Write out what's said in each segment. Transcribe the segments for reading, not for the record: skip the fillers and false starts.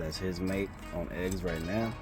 That's his mate on eggs right now.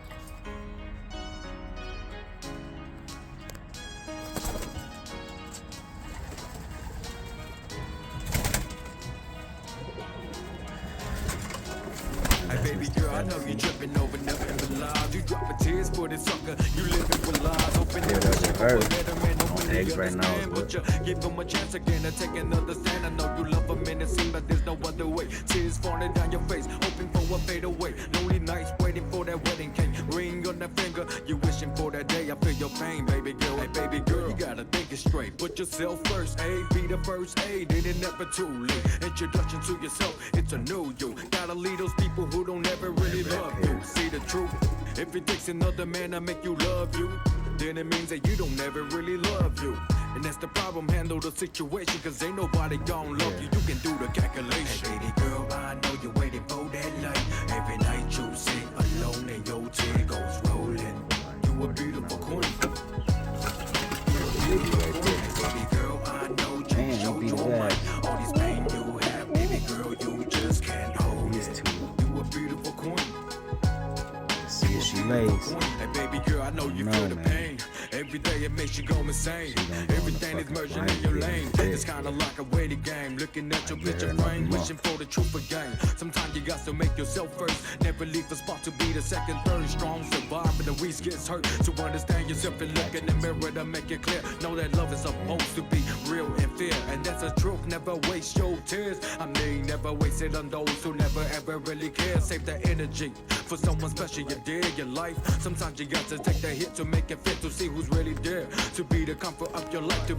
Hey baby girl, I know you tripping over nothing but lies. You dropping tears for this sucker. You living with lies. Hoping Yeah, that's you a bird. better man. On eggs right now is But what? you give him a chance again to take another stand. I know you love him and it seems like there's no other way. Tears falling down your face, hoping for a fade away. Lonely nights waiting for that wedding cake. Ring on that finger, you wishing for that day. I feel your pain, baby girl. Hey baby girl, you gotta think it straight. Put yourself first, A, be the first aid. It ain't never too late. Introduction to yourself, it's a new you. Gotta lead those people who don't ever really love you. See the truth. If it takes another man to make you love you, then it means that you don't ever really love you. And that's the problem, handle the situation, cause ain't nobody gon' love you. You can do the calculation. Hey baby girl, I know you're waiting for that light. Every night you sit alone and your tear goes rolling. You a beautiful queen. Baby girl, I know you show your mind. All this pain you have, baby girl, you just can't hold it. You a beautiful queen. See if she lays. Hey baby girl, I know you feel the pain. Every day it makes you go insane. Everything is merging in your lane. It's kinda like a waiting game. Looking at your picture frame, wishing for the truth again. Sometimes you got to make yourself first. Never leave a spot to be the second, third. Strong survive and the weak gets hurt. To understand yourself and look in the mirror to make it clear. Know that love is supposed to be real and fair. And that's the truth, never waste your tears. I mean, never waste it on those who never ever really care. Save the energy for someone special you dare your life. Sometimes you got to take the hit to make it fit, to see who's really there, to be the comfort of your life, to